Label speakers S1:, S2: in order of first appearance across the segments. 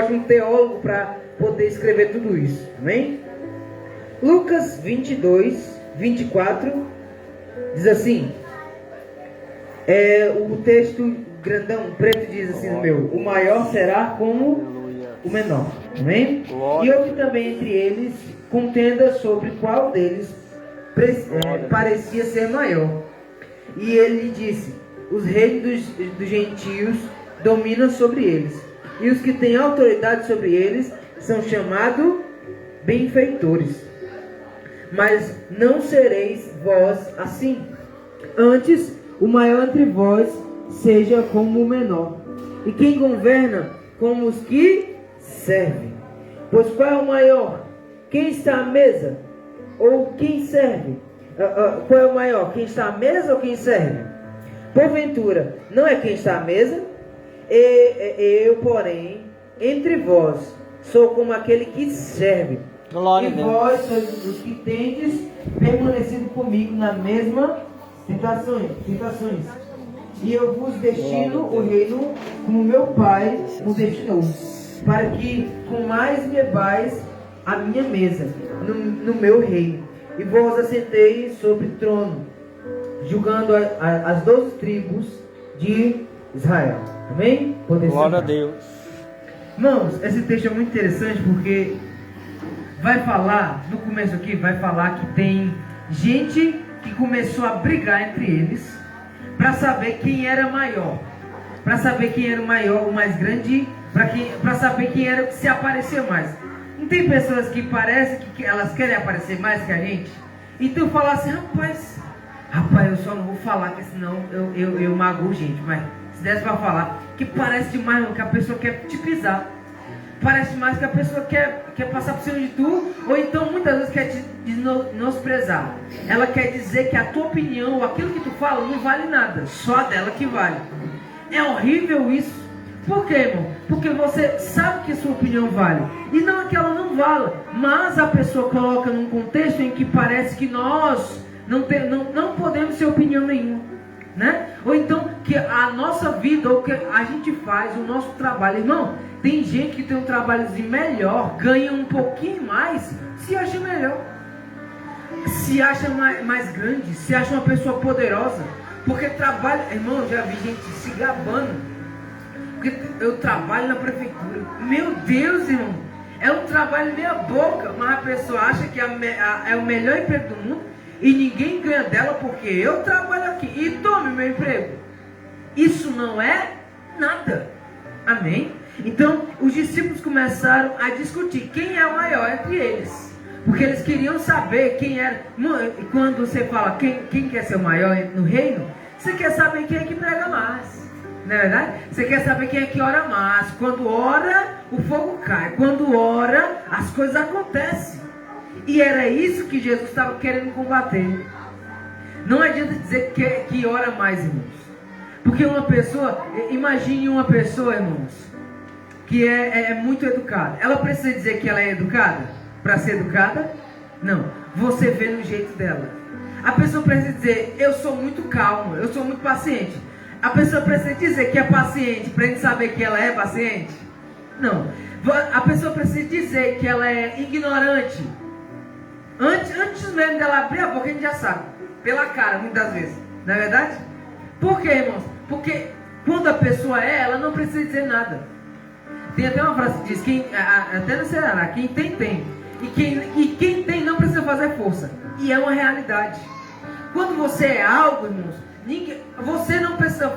S1: de um teólogo para poder escrever tudo isso. Amém? Lucas 22, 24 diz assim, o texto grandão, preto, diz assim no meu: o maior será como o menor. Amém? E houve também entre eles contenda sobre qual deles parecia ser maior. E ele lhe disse: os reis dos gentios dominam sobre eles, e os que têm autoridade sobre eles são chamados benfeitores. Mas não sereis vós assim. Antes, o maior entre vós seja como o menor, e quem governa como os que servem. Pois qual é o maior? Quem está à mesa? Ou quem serve? Qual é o maior? Quem está à mesa ou quem serve? Porventura, não é quem está à mesa? Eu, porém, entre vós, sou como aquele que serve.
S2: Glória
S1: e vós sois os que tendes permanecido comigo na mesma tentações. E eu vos destino o reino como meu Pai o destinou, para que com mais bebais a minha mesa no meu reino, e vós assenteis sobre trono, julgando as 12 tribos de Israel. Amém?
S2: Glória a Deus.
S1: Irmãos, esse texto é muito interessante porque vai falar, no começo aqui, vai falar que tem gente que começou a brigar entre eles para saber quem era maior, para saber quem era o maior, o mais grande, para saber quem era o que se aparecia mais. Não tem pessoas que parecem que elas querem aparecer mais que a gente? E tu fala assim: rapaz, eu só não vou falar, que senão eu mago gente. Mas se desse para falar, que parece demais que a pessoa quer te pisar. Parece mais que a pessoa quer passar por cima de tu, ou então muitas vezes quer te menosprezar. Ela quer dizer que a tua opinião, ou aquilo que tu fala, não vale nada, só a dela que vale. É horrível isso. Por quê, irmão? Porque você sabe que a sua opinião vale, e não é que ela não vale, mas a pessoa coloca num contexto em que parece que nós não podemos ter opinião nenhuma, né? Ou então que a nossa vida, ou que a gente faz, o nosso trabalho, irmão. Tem gente que tem um trabalhozinho melhor, ganha um pouquinho mais, se acha melhor, se acha mais grande, se acha uma pessoa poderosa, porque trabalha. Irmão, eu já vi gente se gabando, porque eu trabalho na prefeitura. Meu Deus, irmão, é um trabalho meia boca, mas a pessoa acha que é o melhor emprego do mundo e ninguém ganha dela porque eu trabalho aqui e tome meu emprego. Isso não é nada. Amém? Então, os discípulos começaram a discutir quem é o maior entre eles, porque eles queriam saber quem era. Quando você fala quem quer ser o maior no reino, você quer saber quem é que prega mais, não é verdade? Você quer saber quem é que ora mais. Quando ora, o fogo cai. Quando ora, as coisas acontecem. E era isso que Jesus estava querendo combater. Não adianta dizer que ora mais, irmãos, porque uma pessoa, imagine uma pessoa, irmãos, que é muito educada. Ela precisa dizer que ela é educada para ser educada? Não. Você vê no jeito dela. A pessoa precisa dizer: eu sou muito calmo, eu sou muito paciente. A pessoa precisa dizer que é paciente para a gente saber que ela é paciente? Não. A pessoa precisa dizer que ela é ignorante. Antes mesmo dela abrir a boca, a gente já sabe. Pela cara, muitas vezes. Não é verdade? Por quê, irmãos? Porque quando a pessoa ela não precisa dizer nada. Tem até uma frase que diz, até no Ceará: quem tem. E quem tem não precisa fazer força. E é uma realidade. Quando você é algo, irmãos, você não precisa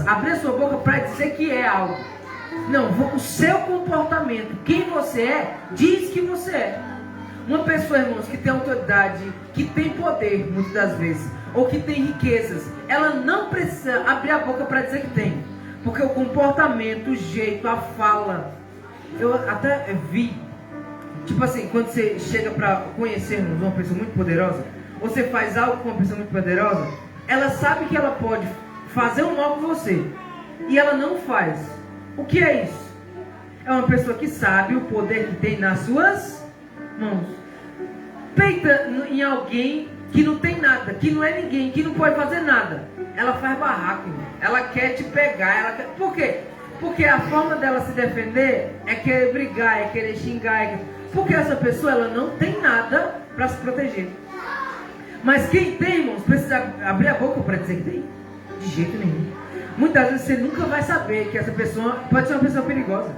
S1: abrir a sua boca para dizer que é algo. Não, o seu comportamento, quem você é, diz que você é. Uma pessoa, irmãos, que tem autoridade, que tem poder, muitas das vezes, ou que tem riquezas, ela não precisa abrir a boca para dizer que tem. Porque o comportamento, o jeito, a fala. Eu até vi, tipo assim, quando você chega para conhecermos uma pessoa muito poderosa, ou você faz algo com uma pessoa muito poderosa, ela sabe que ela pode fazer um mal com você, e ela não faz. O que é isso? É uma pessoa que sabe o poder que tem nas suas mãos. Peita em alguém que não tem nada, que não é ninguém, que não pode fazer nada. Ela faz barraco, irmão. Ela quer te pegar, Por quê? Porque a forma dela se defender é querer brigar, é querer xingar. Porque essa pessoa, ela não tem nada para se proteger. Mas quem tem, irmãos, precisa abrir a boca para dizer que tem? De jeito nenhum. Muitas vezes você nunca vai saber que essa pessoa pode ser uma pessoa perigosa.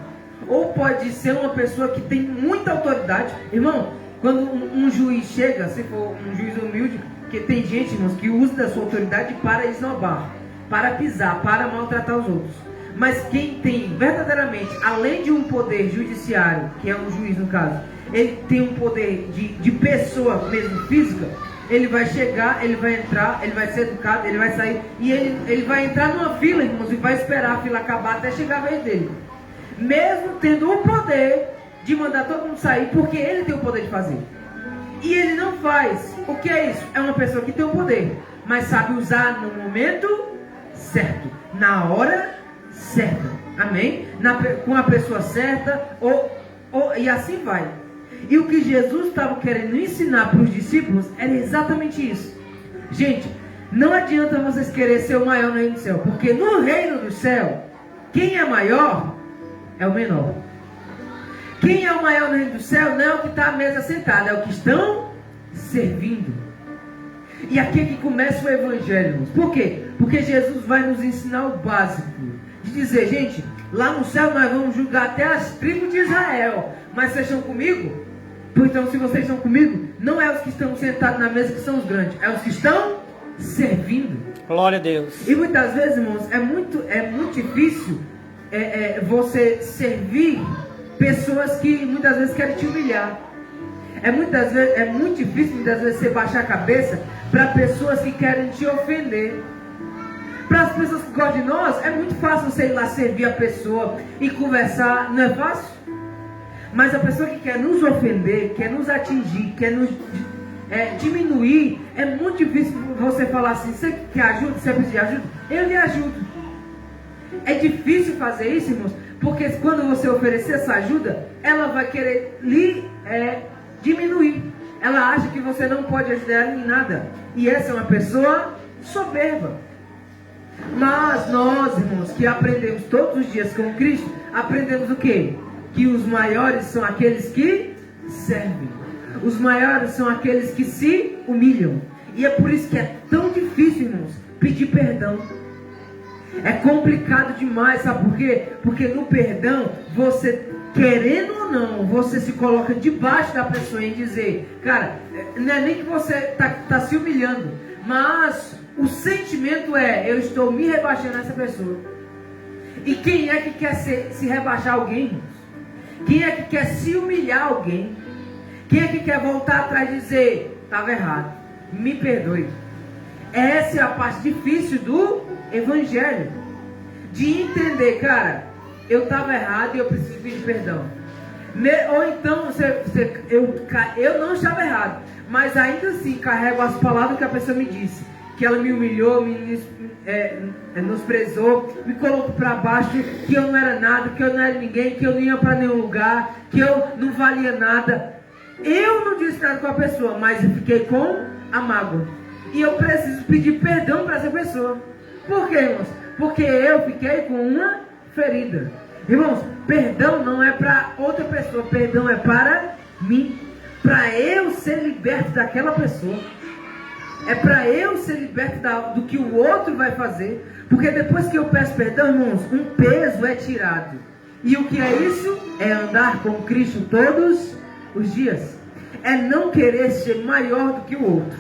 S1: Ou pode ser uma pessoa que tem muita autoridade. Irmão, quando um juiz chega, se for um juiz humilde, porque tem gente, irmãos, que usa da sua autoridade para esnobar, para pisar, para maltratar os outros. Mas quem tem verdadeiramente, além de um poder judiciário, que é um juiz no caso, ele tem um poder de pessoa mesmo física, ele vai chegar, ele vai entrar, ele vai ser educado, ele vai sair, e ele vai entrar numa fila, irmãos, e vai esperar a fila acabar até chegar a vez dele. Mesmo tendo o poder de mandar todo mundo sair, porque ele tem o poder de fazer. E ele não faz. O que é isso? É uma pessoa que tem o poder, mas sabe usar no momento certo, na hora certa. Amém? Com a pessoa certa, e assim vai. E o que Jesus estava querendo ensinar para os discípulos era exatamente isso. Gente, não adianta vocês querer ser o maior no reino do céu, porque no reino do céu, quem é maior é o menor. Quem é o maior no reino do céu não é o que está à mesa sentado, é o que estão servindo. E aqui é que começa o evangelho. Por quê? Porque Jesus vai nos ensinar o básico. De dizer, gente, lá no céu nós vamos julgar até as tribos de Israel. Mas vocês estão comigo? Então se vocês estão comigo, não é os que estão sentados na mesa que são os grandes, é os que estão servindo.
S2: Glória a Deus.
S1: E muitas vezes, irmãos, é muito difícil você servir pessoas que muitas vezes querem te humilhar. É muito difícil muitas vezes você baixar a cabeça para pessoas que querem te ofender. Para as pessoas que gostam de nós, é muito fácil você ir lá servir a pessoa e conversar, não é fácil? Mas a pessoa que quer nos ofender, quer nos atingir, quer nos diminuir, é muito difícil você falar assim, você quer ajuda, você precisa de ajuda? Eu lhe ajudo. É difícil fazer isso, irmãos, porque quando você oferecer essa ajuda, ela vai querer lhe diminuir. Ela acha que você não pode ajudar ela em nada. E essa é uma pessoa soberba. Mas nós, irmãos, que aprendemos todos os dias com Cristo, aprendemos o quê? Que os maiores são aqueles que servem. Os maiores são aqueles que se humilham. E é por isso que é tão difícil, irmãos, pedir perdão. É complicado demais, sabe por quê? Porque no perdão, você, querendo ou não, você se coloca debaixo da pessoa e dizer, cara, não é nem que você tá se humilhando, mas o sentimento eu estou me rebaixando essa pessoa. E quem é que quer se rebaixar alguém, irmãos? Quem é que quer se humilhar alguém? Quem é que quer voltar atrás e dizer, estava errado, me perdoe? Essa é a parte difícil do evangelho. De entender, cara, eu estava errado e eu preciso pedir perdão. Ou então, eu não estava errado, mas ainda assim carrego as palavras que a pessoa me disse. Que ela me humilhou, me menosprezou, me colocou para baixo, que eu não era nada, que eu não era ninguém, que eu não ia para nenhum lugar, que eu não valia nada. Eu não disse nada com a pessoa, mas eu fiquei com a mágoa. E eu preciso pedir perdão para essa pessoa. Por quê, irmãos? Porque eu fiquei com uma ferida. Irmãos, perdão não é para outra pessoa, perdão é para mim. Para eu ser liberto daquela pessoa. É para eu ser liberto do que o outro vai fazer. Porque depois que eu peço perdão, irmãos, um peso é tirado. E o que é isso? É andar com Cristo todos os dias. É não querer ser maior do que o outro.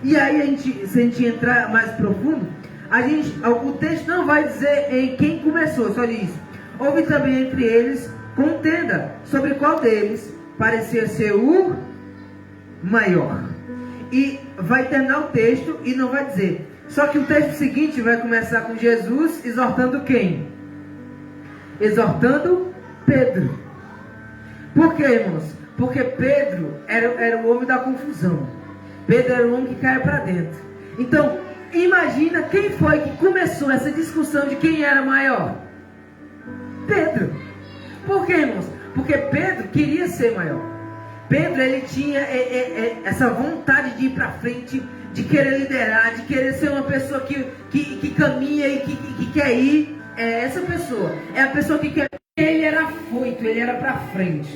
S1: E aí, se a gente entrar mais profundo, o texto não vai dizer em quem começou, só diz: houve também entre eles contenda sobre qual deles parecia ser o maior. E vai terminar o texto e não vai dizer. Só que o texto seguinte vai começar com Jesus exortando quem? Exortando Pedro. Por quê, irmãos? Porque Pedro era o homem da confusão. Pedro era o homem que caia para dentro. Então, imagina quem foi que começou essa discussão de quem era maior. Pedro. Por quê, irmãos? Porque Pedro queria ser maior. Pedro, ele tinha essa vontade de ir para frente, de querer liderar, de querer ser uma pessoa que caminha e que quer ir. é essa pessoa. É a pessoa que ele era afoito, ele era para frente.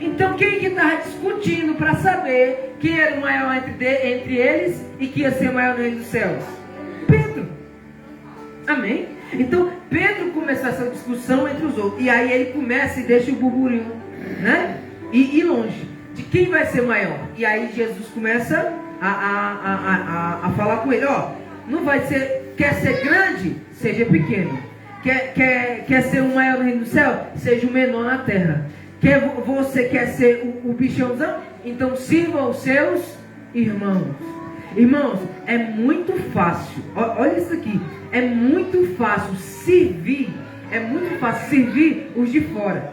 S1: Então quem que estava discutindo para saber quem era o maior entre eles e que ia ser o maior no reino dos céus? Pedro. Amém? Então Pedro começou essa discussão entre os outros. E aí ele começa e deixa o burburinho, né? E longe de quem vai ser maior. E aí Jesus começa a falar com ele, ó, não vai ser, quer ser grande, seja pequeno. Quer ser o maior no reino do céu, seja o menor na terra. Você quer ser o bichãozão? Então sirva os seus irmãos. Irmãos, é muito fácil. Olha isso aqui. É muito fácil servir. É muito fácil servir os de fora.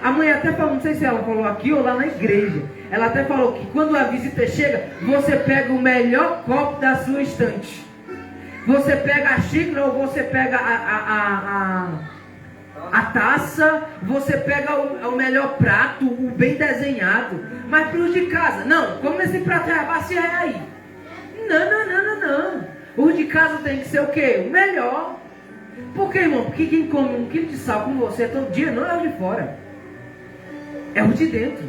S1: A mãe até falou, não sei se ela falou aqui ou lá na igreja. Ela até falou que quando a visita chega, você pega o melhor copo da sua estante. Você pega a xícara ou você pega a taça, você pega o melhor prato, o bem desenhado. Mas para os de casa, não, como esse prato é a bacia aí. Não. Os de casa tem que ser o quê? O melhor. Por quê, irmão? Porque quem come 1 quilo de sal com você todo dia não é o de fora. É o de dentro.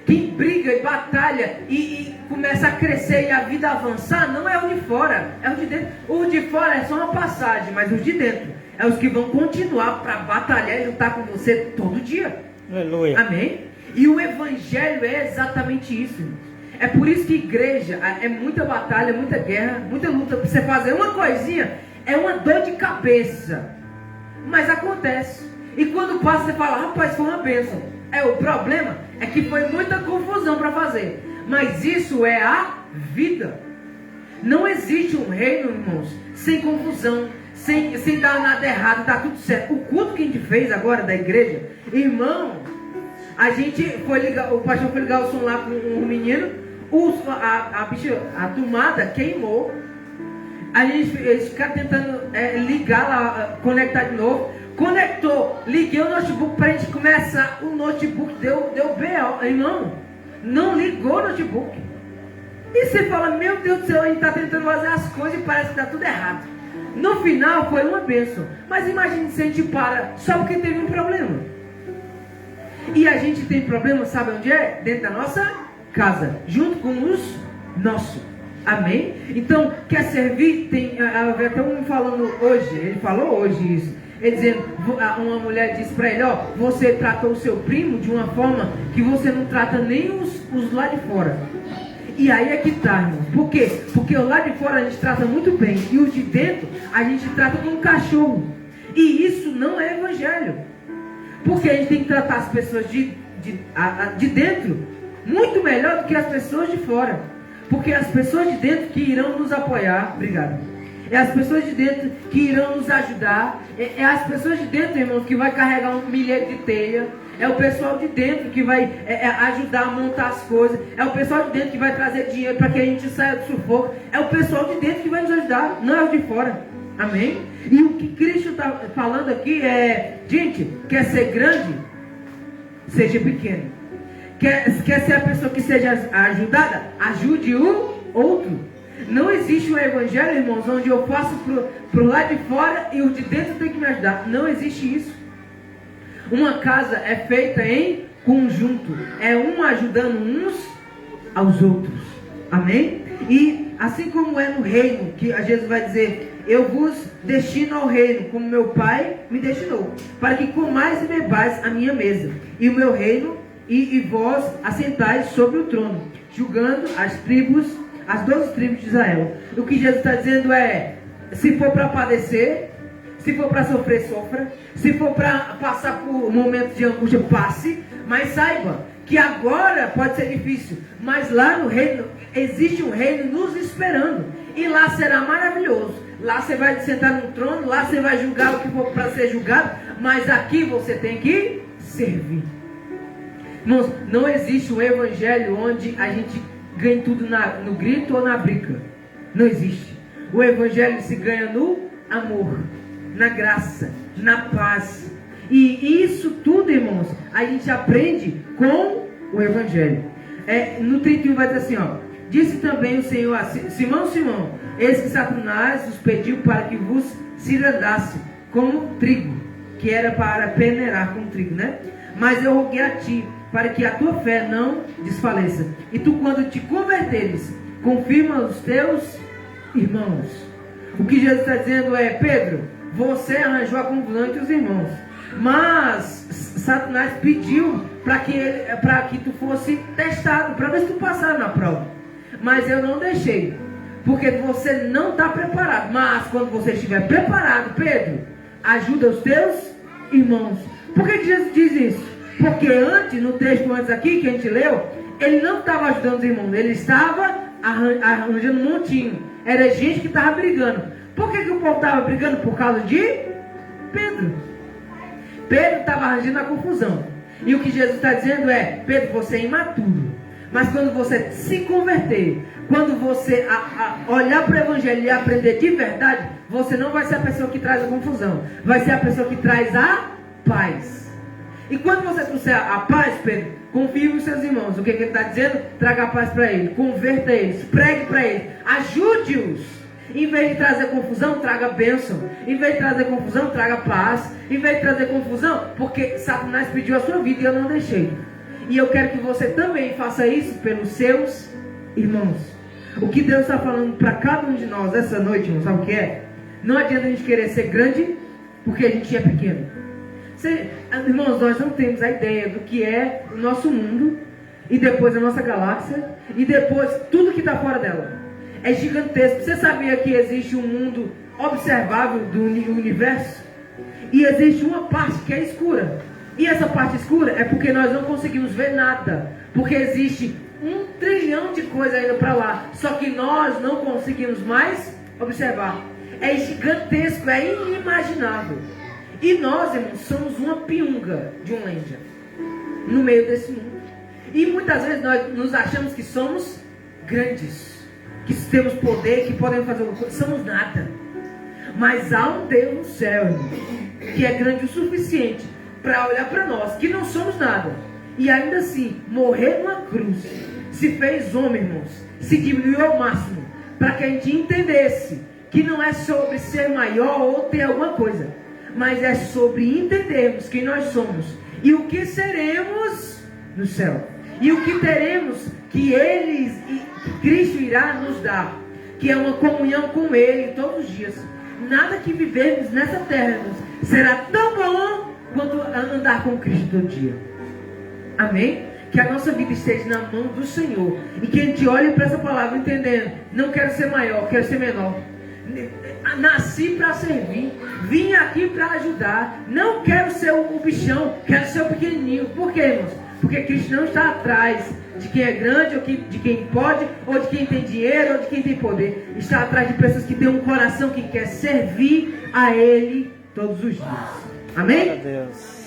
S1: Quem briga e batalha e começa a crescer e a vida avançar, não é o de fora, é o de dentro. O de fora é só uma passagem, mas os de dentro é os que vão continuar para batalhar e lutar com você todo dia.
S2: Aleluia.
S1: Amém? E o evangelho é exatamente isso. É por isso que igreja é muita batalha, muita guerra, muita luta. Para você fazer uma coisinha, é uma dor de cabeça. Mas acontece. E quando passa, você fala, rapaz, foi uma bênção. O problema é que foi muita confusão para fazer. Mas isso é a vida. Não existe um reino, irmãos, sem confusão, sem dar nada errado, tá tudo certo. O culto que a gente fez agora da igreja, irmão, a gente foi ligar, o pastor foi ligar o som lá com um menino, a tomada queimou. Eles ficaram tentando ligar lá, conectar de novo. Conectou, liguei o notebook para a gente começar. O notebook deu B.O. Irmão, não ligou o notebook. E você fala, meu Deus do céu, a gente está tentando fazer as coisas e parece que está tudo errado. No final foi uma bênção. Mas imagine se a gente para só porque teve um problema. E a gente tem problema, sabe onde é? Dentro da nossa casa, junto com os nossos. Amém? Então, quer servir? Tem até um falando hoje, ele falou hoje isso. Ele dizendo, uma mulher disse para ele, ó, você tratou o seu primo de uma forma que você não trata nem os lá de fora. E aí é que tá, irmão. Por quê? Porque o lá de fora a gente trata muito bem e os de dentro a gente trata como um cachorro. E isso não é evangelho. Porque a gente tem que tratar as pessoas de dentro muito melhor do que as pessoas de fora. Porque as pessoas de dentro que irão nos apoiar. Obrigado. É as pessoas de dentro que irão nos ajudar. É as pessoas de dentro, irmãos, que vai carregar um milheiro de telha. É o pessoal de dentro que vai ajudar a montar as coisas. É o pessoal de dentro que vai trazer dinheiro para que a gente saia do sufoco. É o pessoal de dentro que vai nos ajudar, não é o de fora. Amém? E o que Cristo está falando aqui é, gente, quer ser grande? Seja pequeno. Quer ser a pessoa que seja ajudada? Ajude o outro. Não existe um evangelho, irmãos, onde eu faço pro lado de fora e o de dentro tem que me ajudar. Não existe isso. Uma casa é feita em conjunto. É um ajudando uns aos outros. Amém? E assim como é no reino, que Jesus vai dizer, eu vos destino ao reino, como meu Pai me destinou, para que comais e bebais a minha mesa, e o meu reino, e vós assentais sobre o trono, julgando as 12 tribos de Israel. O que Jesus está dizendo é, se for para padecer, se for para sofrer, sofra. Se for para passar por momentos de angústia, passe. Mas saiba que agora pode ser difícil, mas lá no reino, existe um reino nos esperando. E lá será maravilhoso. Lá você vai sentar no trono, lá você vai julgar o que for para ser julgado. Mas aqui você tem que servir. Irmãos, não existe um evangelho onde a gente ganhe tudo no grito ou na briga. Não existe. O evangelho se ganha no amor, na graça, na paz. E isso tudo, irmãos, a gente aprende com o evangelho. No 31 vai dizer assim, ó. Disse também o Senhor a Simão, Simão, eis que Satanás os pediu para que vos cirandasse, como trigo, que era para peneirar com trigo, né? Mas eu roguei a ti, para que a tua fé não desfaleça. E tu, quando te converteres, confirma os teus irmãos. O que Jesus está dizendo é: Pedro, você arranjou a confusão entre os irmãos, mas Satanás pediu para que tu fosse testado, para ver se tu passar na prova. Mas eu não deixei, porque você não está preparado. Mas quando você estiver preparado, Pedro, ajuda os teus irmãos. Por que Jesus diz isso? Porque no texto antes aqui que a gente leu, ele não estava ajudando os irmãos, ele estava arranjando um montinho. Era gente que estava brigando. Por que o povo estava brigando? Por causa de Pedro. Pedro estava arranjando a confusão. E o que Jesus está dizendo é: Pedro, você é imaturo, mas quando você se converter, quando você olhar para o Evangelho e aprender de verdade, você não vai ser a pessoa que traz a confusão, vai ser a pessoa que traz a paz. E quando você trouxer a paz, Pedro, confie nos seus irmãos. O que ele está dizendo? Traga a paz para eles, converta eles, pregue para eles, ajude-os. Em vez de trazer confusão, traga bênção. Em vez de trazer confusão, traga paz. Em vez de trazer confusão, porque Satanás pediu a sua vida e eu não deixei. E eu quero que você também faça isso pelos seus irmãos. O que Deus está falando para cada um de nós essa noite, irmão, sabe o que é? Não adianta a gente querer ser grande porque a gente é pequeno. Irmãos, nós não temos a ideia do que é o nosso mundo, e depois a nossa galáxia, e depois tudo que está fora dela. É gigantesco. Você sabia que existe um mundo observável do universo? E existe uma parte que é escura. E essa parte escura é porque nós não conseguimos ver nada. Porque existe 1 trilhão de coisas ainda para lá. Só que nós não conseguimos mais observar. É gigantesco, é inimaginável. E nós, irmãos, somos uma piunga de um Lândia no meio desse mundo. E muitas vezes nós nos achamos que somos grandes, que temos poder, que podemos fazer alguma coisa. Somos nada. Mas há um Deus no céu, irmão, que é grande o suficiente para olhar para nós, que não somos nada, e ainda assim morrer numa cruz. Se fez homem, irmãos, se diminuiu ao máximo, para que a gente entendesse que não é sobre ser maior ou ter alguma coisa, mas é sobre entendermos quem nós somos e o que seremos no céu, e o que teremos que Cristo irá nos dar, que é uma comunhão com Ele todos os dias. Nada que vivermos nessa terra, irmãos, será tão bom quanto andar com Cristo todo dia. Amém? Que a nossa vida esteja na mão do Senhor, e que a gente olhe para essa palavra entendendo: não quero ser maior, quero ser menor. Nasci para servir, vim aqui para ajudar. Não quero ser o bichão, quero ser o pequenininho. Por quê, irmãos? Porque Cristo não está atrás de quem é grande, ou de quem pode, ou de quem tem dinheiro, ou de quem tem poder. Está atrás de pessoas que têm um coração que quer servir a Ele todos os dias. Amém?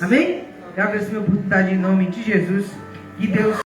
S1: Amém? Eu agradeço a minha oportunidade em nome de Jesus. E Deus